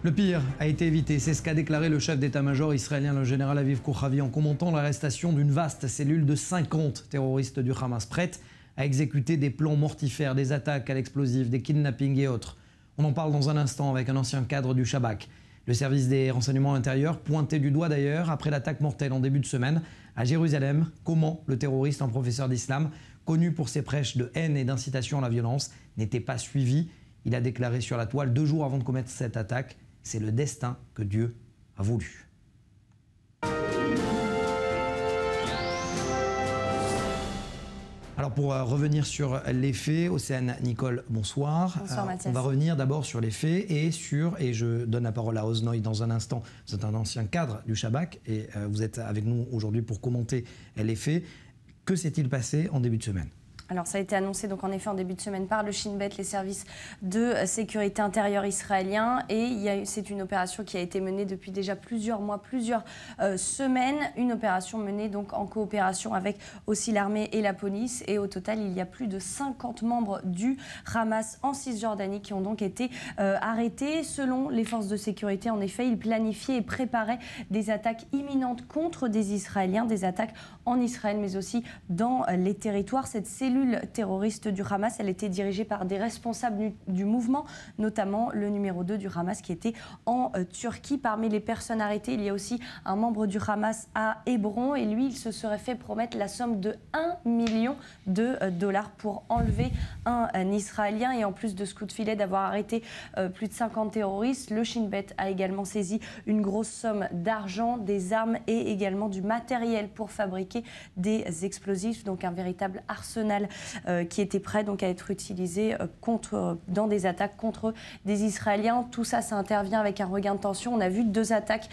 Le pire a été évité, c'est ce qu'a déclaré le chef d'état-major israélien, le général Aviv Kochavi, en commentant l'arrestation d'une vaste cellule de 50 terroristes du Hamas, prête à exécuter des plans mortifères, des attaques à l'explosif, des kidnappings et autres. On en parle dans un instant avec un ancien cadre du Shabak. Le service des renseignements intérieurs pointait du doigt d'ailleurs, après l'attaque mortelle en début de semaine, à Jérusalem, comment le terroriste, un professeur d'islam, connu pour ses prêches de haine et d'incitation à la violence, n'était pas suivi. Il a déclaré sur la toile 2 jours avant de commettre cette attaque: c'est le destin que Dieu a voulu. Alors pour revenir sur les faits, Océane, Nicole, bonsoir. Bonsoir Mathias. On va revenir d'abord sur les faits et je donne la parole à Oznoï dans un instant. Vous êtes un ancien cadre du Shabak et vous êtes avec nous aujourd'hui pour commenter les faits. Que s'est-il passé en début de semaine ? Alors ça a été annoncé donc en effet en début de semaine par le Shin Bet, les services de sécurité intérieure israéliens, et c'est une opération qui a été menée depuis déjà plusieurs mois, plusieurs semaines, une opération menée donc en coopération avec aussi l'armée et la police, et au total il y a plus de 50 membres du Hamas en Cisjordanie qui ont donc été arrêtés. Selon les forces de sécurité, en effet, ils planifiaient et préparaient des attaques imminentes contre des Israéliens, des attaques en Israël mais aussi dans les territoires. Cette cellule terroriste du Hamas, elle était dirigée par des responsables du mouvement, notamment le numéro 2 du Hamas qui était en Turquie. Parmi les personnes arrêtées, il y a aussi un membre du Hamas à Hébron, et lui, il se serait fait promettre la somme de 1 million de dollars pour enlever un Israélien. Et en plus de ce coup de filet d'avoir arrêté plus de 50 terroristes, le Shin Bet a également saisi une grosse somme d'argent, des armes et également du matériel pour fabriquer des explosifs, donc un véritable arsenal qui était prêt donc à être utilisé dans des attaques contre des Israéliens. Tout ça, ça intervient avec un regain de tension. On a vu 2 attaques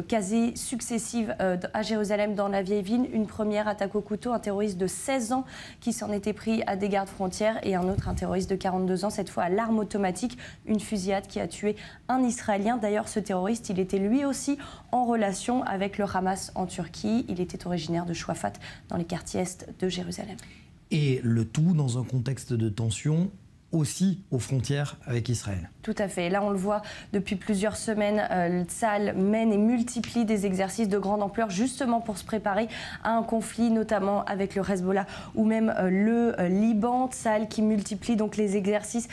quasi successives à Jérusalem, dans la vieille ville. Une première attaque au couteau, un terroriste de 16 ans qui s'en était pris à des gardes-frontières, et un autre, un terroriste de 42 ans, cette fois à l'arme automatique, une fusillade qui a tué un Israélien. D'ailleurs, ce terroriste, il était lui aussi en relation avec le Hamas en Turquie. Il était originaire de Chouafat, dans les quartiers est de Jérusalem. Et le tout dans un contexte de tension aussi aux frontières avec Israël. Tout à fait. Là, on le voit depuis plusieurs semaines, Tsahal mène et multiplie des exercices de grande ampleur justement pour se préparer à un conflit, notamment avec le Hezbollah ou même le Liban. Tsahal qui multiplie donc les exercices.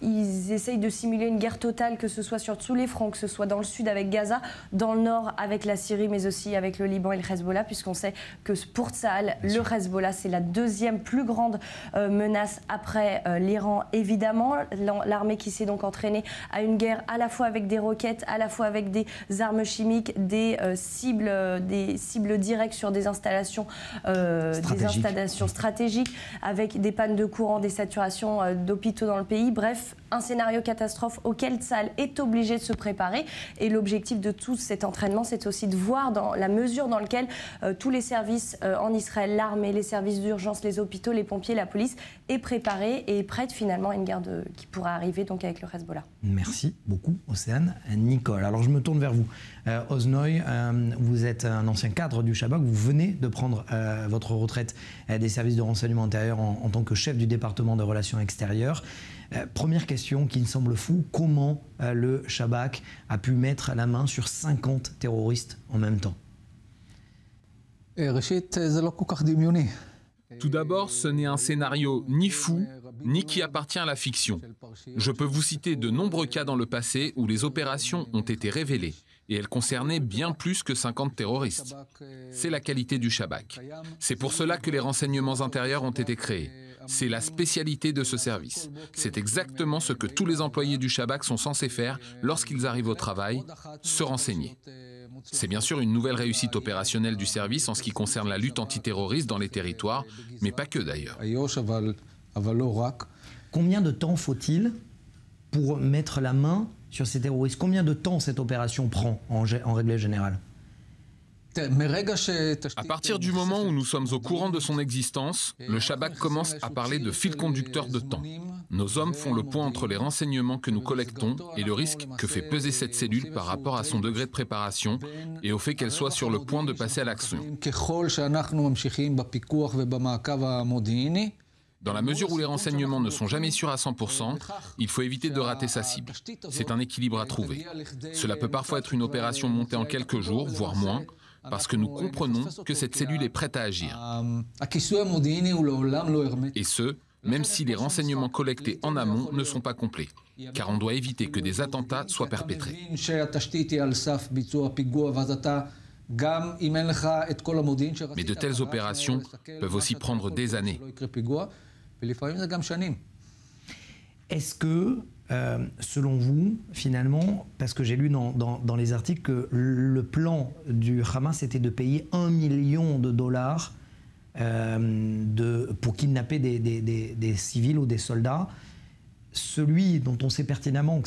Ils essayent de simuler une guerre totale, que ce soit sur tous les fronts, que ce soit dans le sud avec Gaza, dans le nord avec la Syrie, mais aussi avec le Liban et le Hezbollah, puisqu'on sait que pour Tsahal, le Hezbollah, c'est la deuxième plus grande menace après l'Iran. Évidemment, l'armée qui s'est donc entraînée à une guerre à la fois avec des roquettes, à la fois avec des armes chimiques, des cibles directes sur des installations stratégiques, avec des pannes de courant, des saturations d'hôpitaux dans le pays. Bref, un scénario catastrophe auquel Tsahal est obligé de se préparer. Et l'objectif de tout cet entraînement, c'est aussi de voir dans la mesure dans laquelle tous les services en Israël, l'armée, les services d'urgence, les hôpitaux, les pompiers, la police, est préparée et est prête finalement à une guerre qui pourra arriver donc avec le Hezbollah. Merci beaucoup, Océane. Nicole, alors je me tourne vers vous. Oznoï, vous êtes un ancien cadre du Shabak, vous venez de prendre votre retraite des services de renseignement intérieur en tant que chef du département de relations extérieures. Première question qui me semble fou, comment le Shabak a pu mettre la main sur 50 terroristes en même temps? Tout d'abord, ce n'est un scénario ni fou, ni qui appartient à la fiction. Je peux vous citer de nombreux cas dans le passé où les opérations ont été révélées, et elles concernaient bien plus que 50 terroristes. C'est la qualité du Shabak. C'est pour cela que les renseignements intérieurs ont été créés. C'est la spécialité de ce service. C'est exactement ce que tous les employés du Shabak sont censés faire lorsqu'ils arrivent au travail, se renseigner. C'est bien sûr une nouvelle réussite opérationnelle du service en ce qui concerne la lutte antiterroriste dans les territoires, mais pas que d'ailleurs. Combien de temps faut-il pour mettre la main sur ces terroristes? Combien de temps cette opération prend en règle générale? À partir du moment où nous sommes au courant de son existence, le Shabak commence à parler de fil conducteur de temps. Nos hommes font le point entre les renseignements que nous collectons et le risque que fait peser cette cellule par rapport à son degré de préparation et au fait qu'elle soit sur le point de passer à l'action. Dans la mesure où les renseignements ne sont jamais sûrs à 100%, il faut éviter de rater sa cible. C'est un équilibre à trouver. Cela peut parfois être une opération montée en quelques jours, voire moins, parce que nous comprenons que cette cellule est prête à agir. Et ce, même si les renseignements collectés en amont ne sont pas complets, car on doit éviter que des attentats soient perpétrés. Mais de telles opérations peuvent aussi prendre des années. Est-ce que, selon vous, finalement, parce que j'ai lu dans les articles que le plan du Hamas était de payer $1 million pour kidnapper des civils ou des soldats, celui dont on sait pertinemment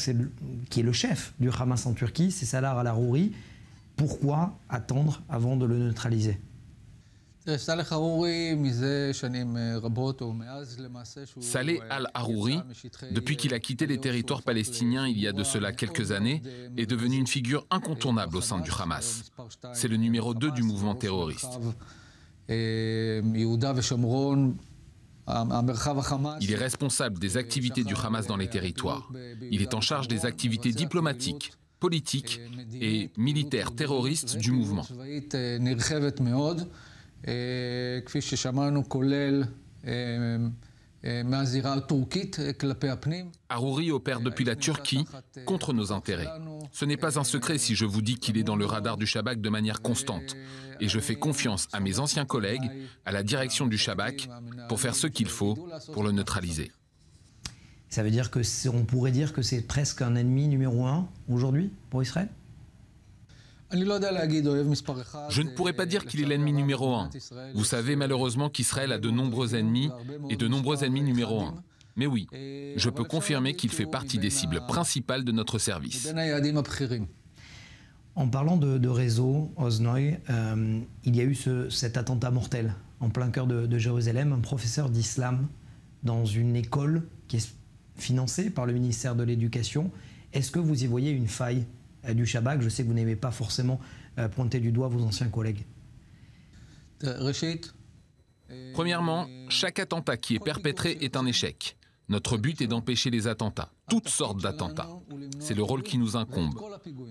qui est le chef du Hamas en Turquie, c'est Salah al-Harouri. Pourquoi attendre avant de le neutraliser ? Saleh al-Harouri, depuis qu'il a quitté les territoires palestiniens il y a de cela quelques années, est devenu une figure incontournable au sein du Hamas. C'est le numéro 2 du mouvement terroriste. Il est responsable des activités du Hamas dans les territoires. Il est en charge des activités diplomatiques, politiques et militaires terroristes du mouvement. Harouri opère depuis la Turquie contre nos intérêts. Ce n'est pas un secret si je vous dis qu'il est dans le radar du Shabak de manière constante. Et je fais confiance à mes anciens collègues, à la direction du Shabak, pour faire ce qu'il faut pour le neutraliser. Ça veut dire qu'on pourrait dire que c'est presque un ennemi numéro 1 aujourd'hui pour Israël ? Je ne pourrais pas dire qu'il est l'ennemi numéro 1. Vous savez malheureusement qu'Israël a de nombreux ennemis et de nombreux ennemis numéro 1. Mais oui, je peux confirmer qu'il fait partie des cibles principales de notre service. En parlant de réseau, Oznoy, il y a eu cet attentat mortel en plein cœur de Jérusalem. Un professeur d'islam dans une école qui est financée par le ministère de l'Éducation. Est-ce que vous y voyez une faille du Shabak? Je sais que vous n'aimez pas forcément pointer du doigt vos anciens collègues. Premièrement, chaque attentat qui est perpétré est un échec. Notre but est d'empêcher les attentats, toutes sortes d'attentats. C'est le rôle qui nous incombe.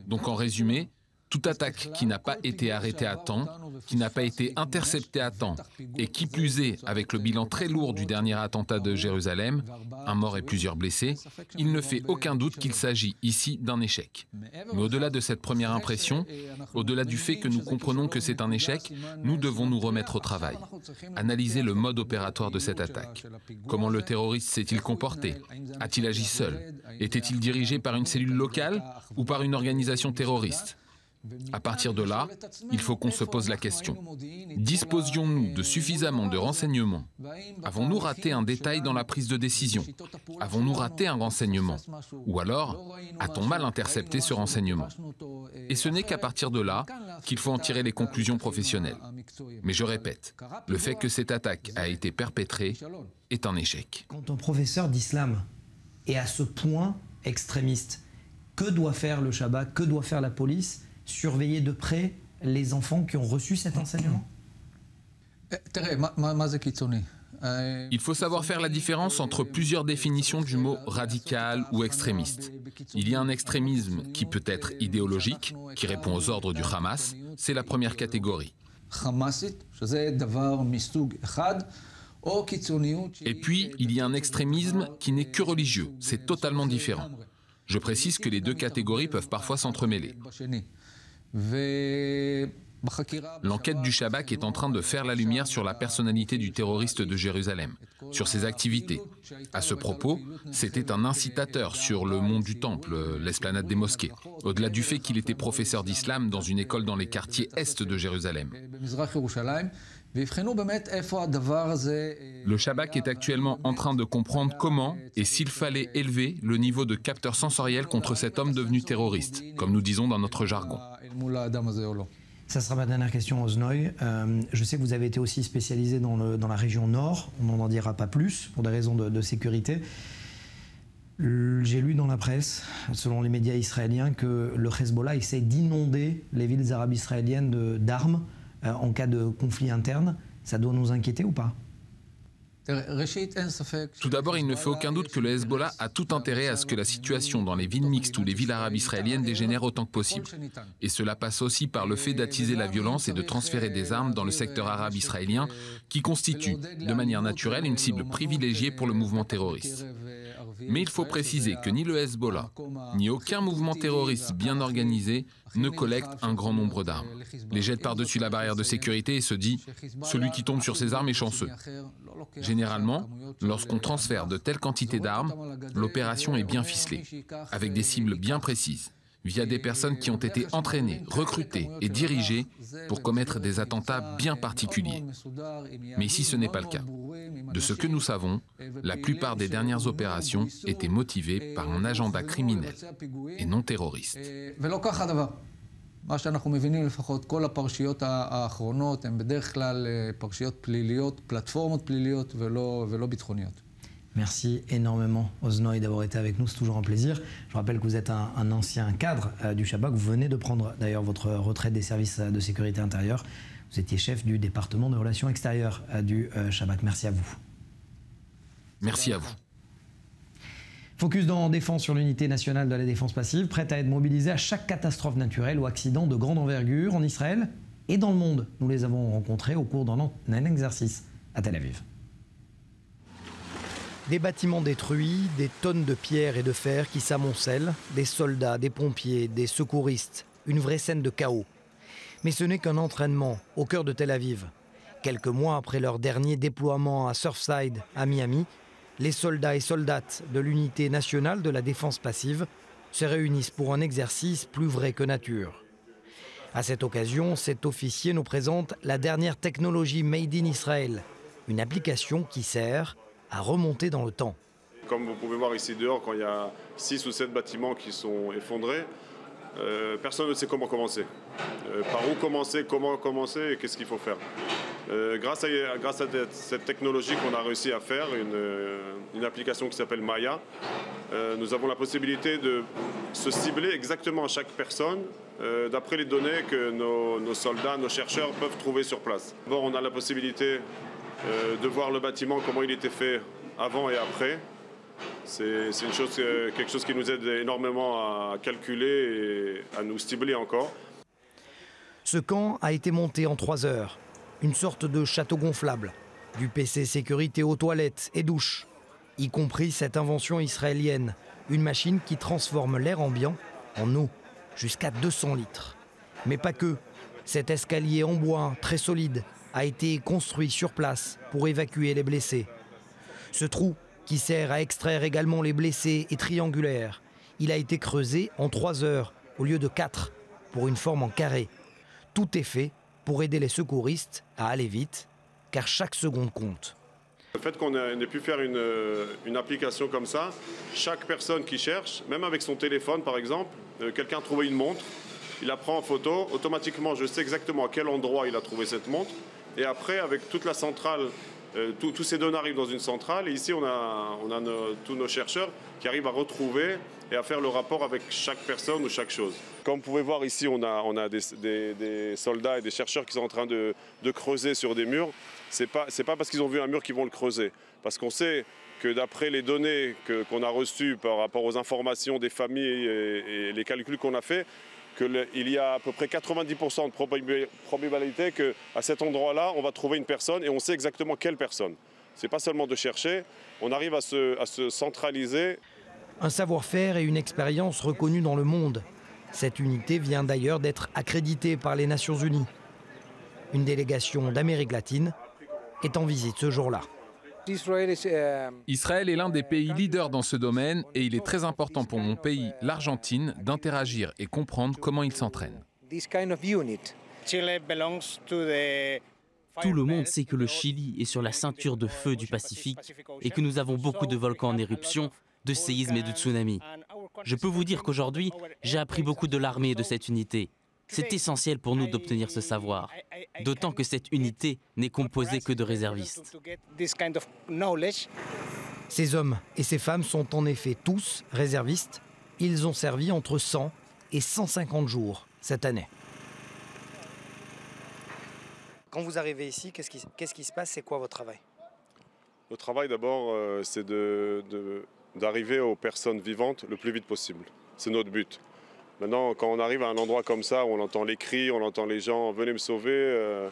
Donc en résumé, toute attaque qui n'a pas été arrêtée à temps, qui n'a pas été interceptée à temps, et qui plus est, avec le bilan très lourd du dernier attentat de Jérusalem, un mort et plusieurs blessés, il ne fait aucun doute qu'il s'agit ici d'un échec. Mais au-delà de cette première impression, au-delà du fait que nous comprenons que c'est un échec, nous devons nous remettre au travail. Analyser le mode opératoire de cette attaque. Comment le terroriste s'est-il comporté? A-t-il agi seul? Était-il dirigé par une cellule locale ou par une organisation terroriste? À partir de là, il faut qu'on se pose la question. Disposions-nous de suffisamment de renseignements? Avons-nous raté un détail dans la prise de décision? Avons-nous raté un renseignement? Ou alors, a-t-on mal intercepté ce renseignement? Et ce n'est qu'à partir de là qu'il faut en tirer les conclusions professionnelles. Mais je répète, le fait que cette attaque a été perpétrée est un échec. Quand un professeur d'islam est à ce point extrémiste, que doit faire le Shabak, que doit faire la police? Surveiller de près les enfants qui ont reçu cet enseignement? Il faut savoir faire la différence entre plusieurs définitions du mot radical ou extrémiste. Il y a un extrémisme qui peut être idéologique, qui répond aux ordres du Hamas, c'est la première catégorie. Et puis, il y a un extrémisme qui n'est que religieux, c'est totalement différent. Je précise que les deux catégories peuvent parfois s'entremêler. L'enquête du Shabak est en train de faire la lumière sur la personnalité du terroriste de Jérusalem, sur ses activités. À ce propos, c'était un incitateur sur le mont du Temple, l'esplanade des mosquées, au-delà du fait qu'il était professeur d'islam dans une école dans les quartiers est de Jérusalem. Le Shabak est actuellement en train de comprendre comment et s'il fallait élever le niveau de capteur sensoriel contre cet homme devenu terroriste, comme nous disons dans notre jargon. Ça sera ma dernière question, Oznoy. Je sais que vous avez été aussi spécialisé dans la région nord, on n'en dira pas plus pour des raisons de sécurité. J'ai lu dans la presse, selon les médias israéliens, que le Hezbollah essaie d'inonder les villes arabes israéliennes d'armes en cas de conflit interne. Ça doit nous inquiéter ou pas? Tout d'abord, il ne fait aucun doute que le Hezbollah a tout intérêt à ce que la situation dans les villes mixtes ou les villes arabes israéliennes dégénère autant que possible. Et cela passe aussi par le fait d'attiser la violence et de transférer des armes dans le secteur arabe israélien, qui constitue, de manière naturelle, une cible privilégiée pour le mouvement terroriste. Mais il faut préciser que ni le Hezbollah, ni aucun mouvement terroriste bien organisé ne collecte un grand nombre d'armes. Les jette par-dessus la barrière de sécurité et se dit « celui qui tombe sur ses armes est chanceux ». Généralement, lorsqu'on transfère de telles quantités d'armes, l'opération est bien ficelée, avec des cibles bien précises, via des personnes qui ont été entraînées, recrutées et dirigées pour commettre des attentats bien particuliers. Mais ici, ce n'est pas le cas. De ce que nous savons, la plupart des dernières opérations étaient motivées par un agenda criminel et non terroriste. מה שאנחנו מבינים לפחות, כל הפרשיות האחרונות הן בדרך כלל פרשיות פליליות, פלטפורמות פליליות ולא ביטחוניות. Merci énormément, Oznoi, d'avoir été avec nous, c'est toujours un plaisir. Je rappelle que vous êtes un ancien cadre du Shabak, vous venez de prendre d'ailleurs votre retraite des services de sécurité intérieure. Vous étiez chef du département de relations extérieures du Shabak. Merci à vous. Merci à vous. Focus dans Défense sur l'unité nationale de la défense passive, prête à être mobilisée à chaque catastrophe naturelle ou accident de grande envergure en Israël et dans le monde. Nous les avons rencontrés au cours d'un exercice à Tel Aviv. Des bâtiments détruits, des tonnes de pierres et de fer qui s'amoncellent, des soldats, des pompiers, des secouristes, une vraie scène de chaos. Mais ce n'est qu'un entraînement au cœur de Tel Aviv. Quelques mois après leur dernier déploiement à Surfside, à Miami, les soldats et soldates de l'unité nationale de la défense passive se réunissent pour un exercice plus vrai que nature. À cette occasion, cet officier nous présente la dernière technologie Made in Israël, une application qui sert à remonter dans le temps. Comme vous pouvez voir ici dehors, quand il y a 6 ou 7 bâtiments qui sont effondrés, personne ne sait comment commencer. Par où commencer, comment commencer et qu'est-ce qu'il faut faire. Grâce à cette technologie qu'on a réussi à faire, une application qui s'appelle Maya, nous avons la possibilité de se cibler exactement à chaque personne d'après les données que nos soldats, nos chercheurs peuvent trouver sur place. D'abord, on a la possibilité de voir le bâtiment, comment il était fait avant et après. C'est quelque chose qui nous aide énormément à calculer et à nous cibler encore. Ce camp a été monté en 3 heures. Une sorte de château gonflable, du PC sécurité aux toilettes et douches, y compris cette invention israélienne, une machine qui transforme l'air ambiant en eau, jusqu'à 200 litres. Mais pas que. Cet escalier en bois très solide a été construit sur place pour évacuer les blessés. Ce trou, qui sert à extraire également les blessés, est triangulaire. Il a été creusé en 3 heures au lieu de 4, pour une forme en carré. Tout est fait pour aider les secouristes à aller vite, car chaque seconde compte. Le fait qu'on ait pu faire une application comme ça, chaque personne qui cherche, même avec son téléphone par exemple, quelqu'un a trouvé une montre, il la prend en photo, automatiquement je sais exactement à quel endroit il a trouvé cette montre, et après avec toute la centrale, tous ces données arrivent dans une centrale, et ici on a tous nos chercheurs qui arrivent à retrouver et à faire le rapport avec chaque personne ou chaque chose. Comme vous pouvez voir ici, on a des soldats et des chercheurs qui sont en train de creuser sur des murs. C'est pas parce qu'ils ont vu un mur qu'ils vont le creuser. Parce qu'on sait que d'après les données qu'on a reçues par rapport aux informations des familles et les calculs qu'on a fait, il y a à peu près 90% de probabilité qu'à cet endroit-là, on va trouver une personne et on sait exactement quelle personne. Ce n'est pas seulement de chercher, on arrive à se centraliser. Un savoir-faire et une expérience reconnus dans le monde. Cette unité vient d'ailleurs d'être accréditée par les Nations Unies. Une délégation d'Amérique latine est en visite ce jour-là. Israël est l'un des pays leaders dans ce domaine et il est très important pour mon pays, l'Argentine, d'interagir et comprendre comment il s'entraîne. Tout le monde sait que le Chili est sur la ceinture de feu du Pacifique et que nous avons beaucoup de volcans en éruption, de séismes et de tsunamis. Je peux vous dire qu'aujourd'hui, j'ai appris beaucoup de l'armée et de cette unité. C'est essentiel pour nous d'obtenir ce savoir, d'autant que cette unité n'est composée que de réservistes. Ces hommes et ces femmes sont en effet tous réservistes. Ils ont servi entre 100 et 150 jours cette année. Quand vous arrivez ici, qu'est-ce qui se passe? C'est quoi votre travail? Le travail d'abord, c'est d'arriver aux personnes vivantes le plus vite possible. C'est notre but. Maintenant, quand on arrive à un endroit comme ça, où on entend les cris, on entend les gens « venez me sauver »,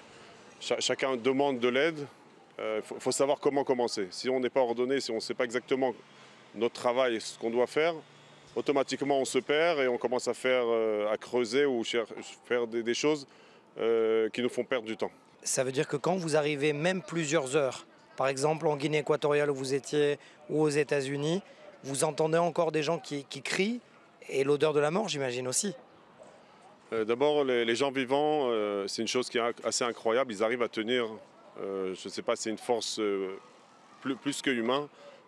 chacun demande de l'aide. Faut savoir comment commencer. Si on n'est pas ordonné, si on ne sait pas exactement notre travail, ce qu'on doit faire, automatiquement on se perd et on commence à creuser ou faire des choses qui nous font perdre du temps. Ça veut dire que quand vous arrivez même plusieurs heures, par exemple en Guinée équatoriale où vous étiez ou aux États-Unis, vous entendez encore des gens qui crient et l'odeur de la mort, j'imagine aussi. D'abord, les gens vivants, c'est une chose qui est assez incroyable. Ils arrivent à tenir, je ne sais pas, c'est une force plus que humaine,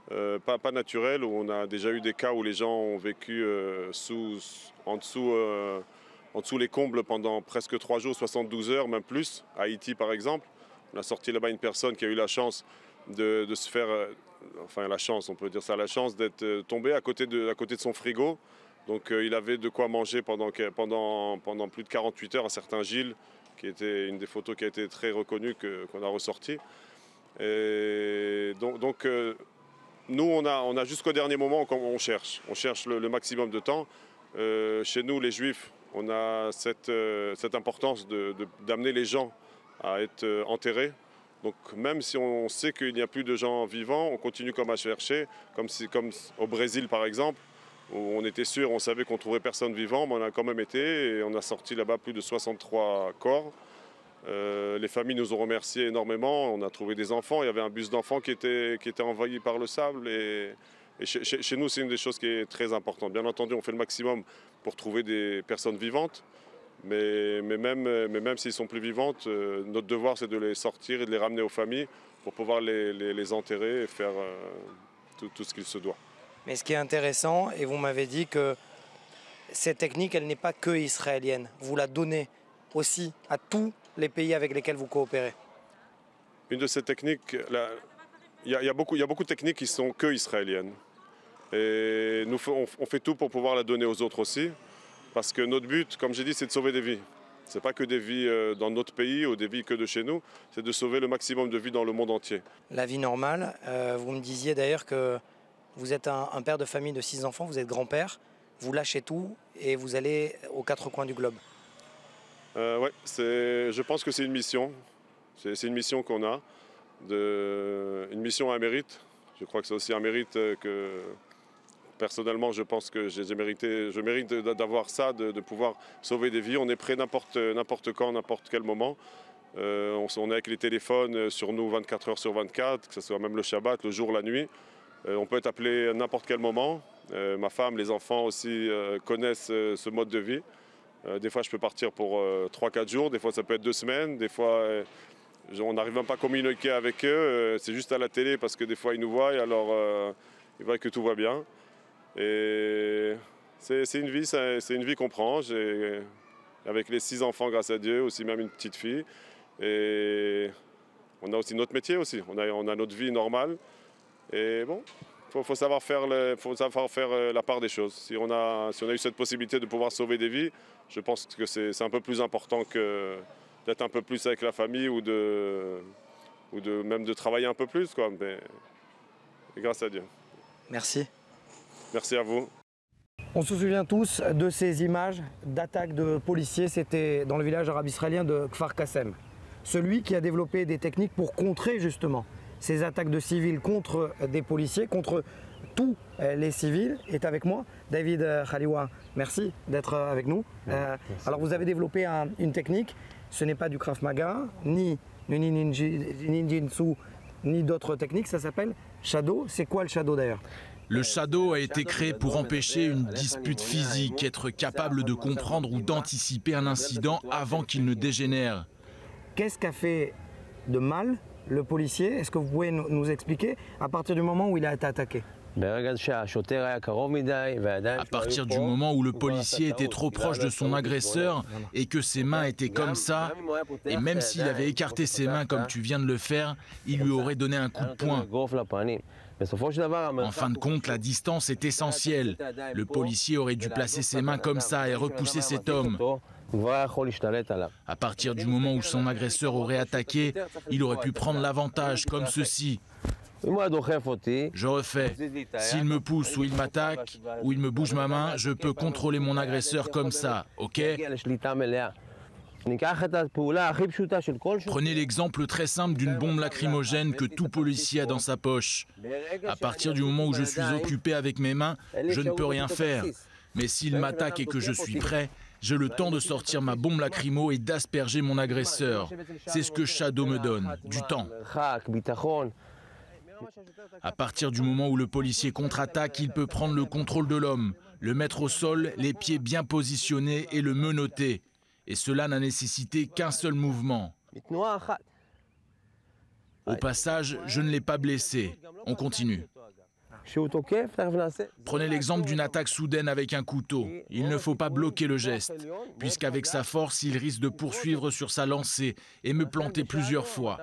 pas naturelle, où on a déjà eu des cas où les gens ont vécu en dessous les combles pendant presque 3 jours, 72 heures, même plus. À Haïti, par exemple, on a sorti là-bas une personne qui a eu la chance de se faire, on peut dire ça, la chance d'être tombé à côté de son frigo. Donc il avait de quoi manger pendant plus de 48 heures, un certain Gilles, qui était une des photos qui a été très reconnue, qu'on a ressortie. Et donc nous, on a jusqu'au dernier moment, on cherche le maximum de temps. Chez nous, les Juifs, on a cette importance d'amener les gens à être enterrés. Donc même si on sait qu'il n'y a plus de gens vivants, on continue comme à chercher, comme au Brésil par exemple, où on était sûr, on savait qu'on ne trouverait personne vivant, mais on a quand même été et on a sorti là-bas plus de 63 corps. Les familles nous ont remerciés énormément, on a trouvé des enfants, il y avait un bus d'enfants qui était envahi par le sable et chez nous c'est une des choses qui est très importante. Bien entendu on fait le maximum pour trouver des personnes vivantes, mais même s'ils sont plus vivantes, notre devoir c'est de les sortir et de les ramener aux familles pour pouvoir les enterrer et faire tout ce qu'il se doit. Mais ce qui est intéressant, et vous m'avez dit que cette technique, elle n'est pas que israélienne. Vous la donnez aussi à tous les pays avec lesquels vous coopérez. Une de ces techniques, il y a beaucoup de techniques qui sont que israéliennes. Et nous, on fait tout pour pouvoir la donner aux autres aussi. Parce que notre but, comme j'ai dit, c'est de sauver des vies. Ce n'est pas que des vies dans notre pays ou des vies que de chez nous. C'est de sauver le maximum de vies dans le monde entier. La vie normale, vous me disiez d'ailleurs que vous êtes un père de famille de 6 enfants, vous êtes grand-père, vous lâchez tout et vous allez aux 4 coins du globe. Oui, je pense que c'est une mission. C'est une mission qu'on a, une mission à un mérite. Je crois que c'est aussi un mérite que, personnellement, je pense que je mérite d'avoir ça, de pouvoir sauver des vies. On est prêt n'importe quand, n'importe quel moment. On est avec les téléphones sur nous 24 heures sur 24, que ce soit même le Shabbat, le jour, la nuit. On peut être appelé à n'importe quel moment. Ma femme, les enfants aussi connaissent ce mode de vie. Des fois, je peux partir pour 3-4 jours. Des fois, ça peut être 2 semaines. Des fois, on n'arrive même pas à communiquer avec eux. C'est juste à la télé parce que des fois, ils nous voient et alors ils voient que tout va bien. Et c'est une vie qu'on prend. Avec les 6 enfants, grâce à Dieu, aussi même une petite fille. Et on a aussi notre métier aussi. On a notre vie normale. Et bon, faut savoir faire la part des choses. Si on a eu cette possibilité de pouvoir sauver des vies, je pense que c'est un peu plus important que d'être un peu plus avec la famille ou même de travailler un peu plus, quoi. Mais grâce à Dieu. Merci. Merci à vous. On se souvient tous de ces images d'attaques de policiers. C'était dans le village arabe israélien de Kfar Qassem. Celui qui a développé des techniques pour contrer justement ces attaques de civils contre des policiers, contre tous les civils, est avec moi. David Khaliwa, merci d'être avec nous. Alors vous avez développé une technique, ce n'est pas du Krav Maga, ni Ninjitsu, ni d'autres techniques, ça s'appelle Shadow. C'est quoi le Shadow d'ailleurs ? Le Shadow a été créé pour empêcher une dispute physique, être capable de comprendre ou d'anticiper un incident avant qu'il ne dégénère. Qu'est-ce qu'a fait de mal le policier? Est-ce que vous pouvez nous expliquer à partir du moment où il a été attaqué? À partir du moment où le policier était trop proche de son agresseur et que ses mains étaient comme ça, et même s'il avait écarté ses mains comme tu viens de le faire, il lui aurait donné un coup de poing. En fin de compte, la distance est essentielle. Le policier aurait dû placer ses mains comme ça et repousser cet homme. À partir du moment où son agresseur aurait attaqué, il aurait pu prendre l'avantage comme ceci. Je refais. S'il me pousse ou il m'attaque, ou il me bouge ma main, je peux contrôler mon agresseur comme ça, ok? Prenez l'exemple très simple d'une bombe lacrymogène que tout policier a dans sa poche. À partir du moment où je suis occupé avec mes mains, je ne peux rien faire. Mais s'il m'attaque et que je suis prêt, j'ai le temps de sortir ma bombe lacrymo et d'asperger mon agresseur. C'est ce que Shadow me donne, du temps. À partir du moment où le policier contre-attaque, il peut prendre le contrôle de l'homme, le mettre au sol, les pieds bien positionnés et le menotter. Et cela n'a nécessité qu'un seul mouvement. Au passage, je ne l'ai pas blessé. On continue. Prenez l'exemple d'une attaque soudaine avec un couteau. Il ne faut pas bloquer le geste, puisqu'avec sa force, il risque de poursuivre sur sa lancée et me planter plusieurs fois.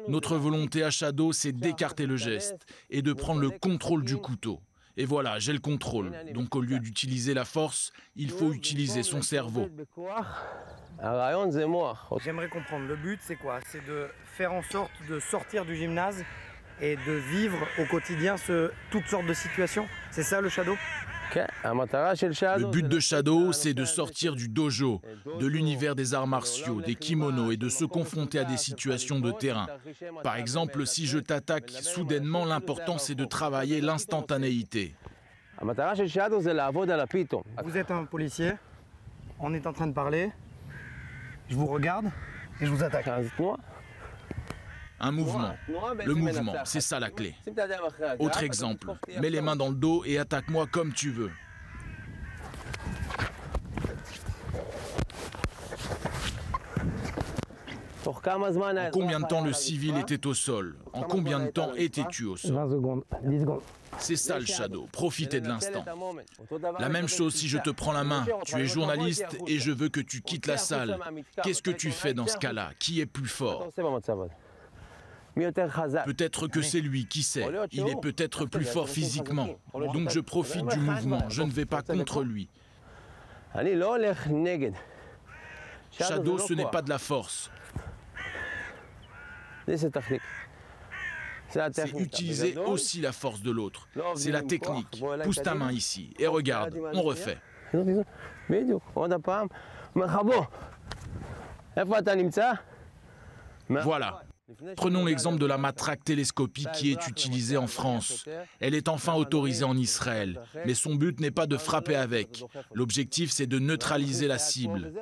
Notre volonté à Shadow, c'est d'écarter le geste et de prendre le contrôle du couteau. Et voilà, j'ai le contrôle. Donc au lieu d'utiliser la force, il faut utiliser son cerveau. J'aimerais comprendre, le but c'est quoi? C'est de faire en sorte de sortir du gymnase et de vivre au quotidien toutes sortes de situations? C'est ça le Shadow? Le but de Shadow, c'est de sortir du dojo, de l'univers des arts martiaux, des kimonos et de se confronter à des situations de terrain. Par exemple, si je t'attaque soudainement, l'important c'est de travailler l'instantanéité. Vous êtes un policier, on est en train de parler, je vous regarde et je vous attaque. Un mouvement. Le mouvement, c'est ça la clé. Autre exemple, mets les mains dans le dos et attaque-moi comme tu veux. En combien de temps le civil était au sol? En combien de temps étais-tu au sol? 20 secondes, 10 secondes. C'est ça le Shadow, profitez de l'instant. La même chose si je te prends la main, tu es journaliste et je veux que tu quittes la salle. Qu'est-ce que tu fais dans ce cas-là? Qui est plus fort? Peut-être que c'est lui, qui sait. Il est peut-être plus fort physiquement. Donc je profite du mouvement, je ne vais pas contre lui. Shadow, ce n'est pas de la force. C'est utiliser aussi la force de l'autre. C'est la technique. Pousse ta main ici et regarde, on refait. Voilà. Prenons l'exemple de la matraque télescopique qui est utilisée en France. Elle est enfin autorisée en Israël, mais son but n'est pas de frapper avec. L'objectif, c'est de neutraliser la cible.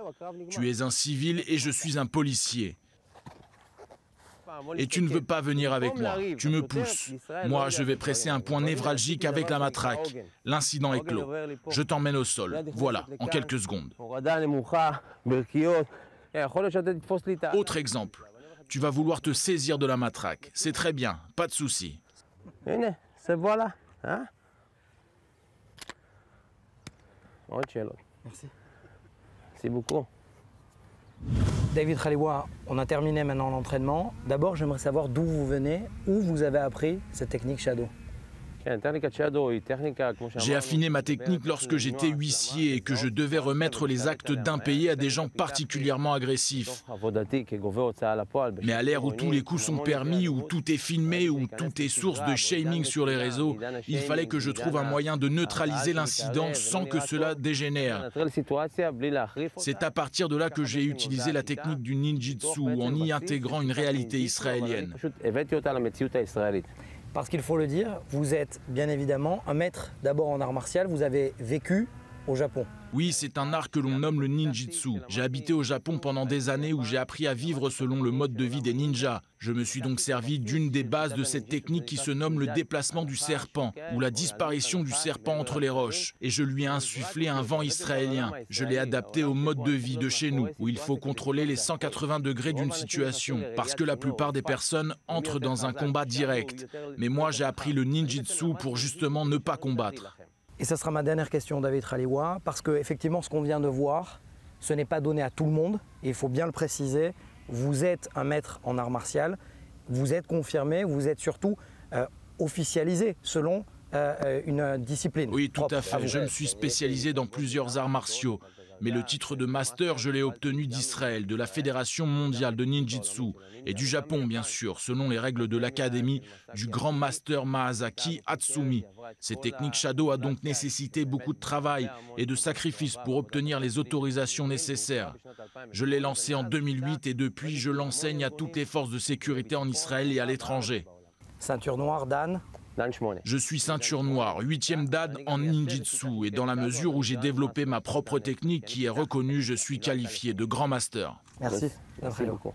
Tu es un civil et je suis un policier. Et tu ne veux pas venir avec moi, tu me pousses. Moi, je vais presser un point névralgique avec la matraque. L'incident est clos. Je t'emmène au sol. Voilà, en quelques secondes. Autre exemple. Tu vas vouloir te saisir de la matraque. C'est très bien, pas de souci. Merci. Merci beaucoup. David Khaliwa, on a terminé maintenant l'entraînement. D'abord, j'aimerais savoir d'où vous venez, où vous avez appris cette technique Shadow. J'ai affiné ma technique lorsque j'étais huissier et que je devais remettre les actes d'impayés à des gens particulièrement agressifs. Mais à l'ère où tous les coups sont permis, où tout est filmé, où tout est source de shaming sur les réseaux, il fallait que je trouve un moyen de neutraliser l'incident sans que cela dégénère. C'est à partir de là que j'ai utilisé la technique du ninjitsu en y intégrant une réalité israélienne. Parce qu'il faut le dire, vous êtes bien évidemment un maître d'abord en art martial, vous avez vécu au Japon. Oui, c'est un art que l'on nomme le ninjitsu. J'ai habité au Japon pendant des années où j'ai appris à vivre selon le mode de vie des ninjas. Je me suis donc servi d'une des bases de cette technique qui se nomme le déplacement du serpent, ou la disparition du serpent entre les roches. Et je lui ai insufflé un vent israélien. Je l'ai adapté au mode de vie de chez nous, où il faut contrôler les 180 degrés d'une situation, parce que la plupart des personnes entrent dans un combat direct. Mais moi, j'ai appris le ninjitsu pour justement ne pas combattre. Et ça sera ma dernière question, David Khaliwa, parce qu'effectivement, ce qu'on vient de voir, ce n'est pas donné à tout le monde, et il faut bien le préciser, vous êtes un maître en art martial, vous êtes confirmé, vous êtes surtout officialisé selon une discipline. Oui, tout à fait. Je me suis spécialisé dans plusieurs arts martiaux. Mais le titre de master, je l'ai obtenu d'Israël, de la Fédération mondiale de ninjitsu et du Japon, bien sûr, selon les règles de l'académie du grand master Maazaki Hatsumi. Ces techniques Shadow a donc nécessité beaucoup de travail et de sacrifices pour obtenir les autorisations nécessaires. Je l'ai lancé en 2008 et depuis, je l'enseigne à toutes les forces de sécurité en Israël et à l'étranger. Ceinture noire, Dan. Je suis ceinture noire, 8e dan en ninjitsu et dans la mesure où j'ai développé ma propre technique qui est reconnue, je suis qualifié de grand master. Merci. Merci beaucoup.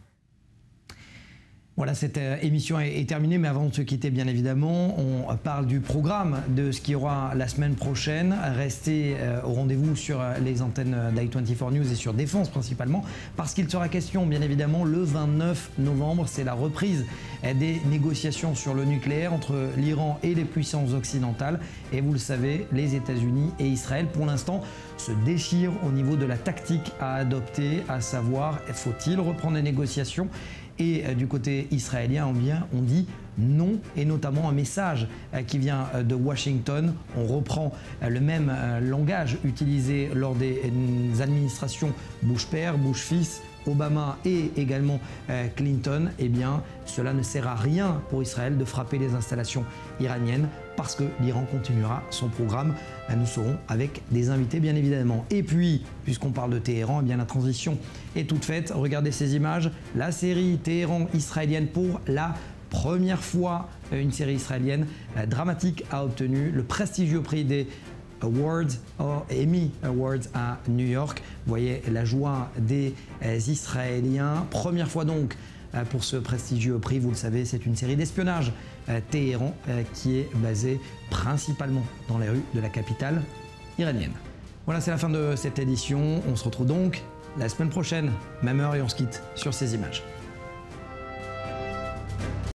Voilà, cette émission est terminée, mais avant de se quitter, bien évidemment, on parle du programme de ce qu'il y aura la semaine prochaine. Restez au rendez-vous sur les antennes d'i24 News et sur Défense principalement, parce qu'il sera question, bien évidemment, le 29 novembre. C'est la reprise des négociations sur le nucléaire entre l'Iran et les puissances occidentales. Et vous le savez, les États-Unis et Israël, pour l'instant, se déchirent au niveau de la tactique à adopter, à savoir, faut-il reprendre les négociations ? Et du côté israélien, on dit non, et notamment un message qui vient de Washington. On reprend le même langage utilisé lors des administrations Bush père, Bush fils, Obama et également Clinton. Eh bien, cela ne sert à rien pour Israël de frapper les installations iraniennes parce que l'Iran continuera son programme. Nous serons avec des invités, bien évidemment. Et puis, puisqu'on parle de Téhéran, eh bien la transition est toute faite. Regardez ces images. La série Téhéran israélienne, pour la première fois, une série israélienne dramatique, a obtenu le prestigieux prix des Emmy Awards à New York. Vous voyez la joie des Israéliens. Première fois donc pour ce prestigieux prix. Vous le savez, c'est une série d'espionnage Téhéran qui est basée principalement dans les rues de la capitale iranienne. Voilà, c'est la fin de cette édition. On se retrouve donc la semaine prochaine, même heure, et on se quitte sur ces images.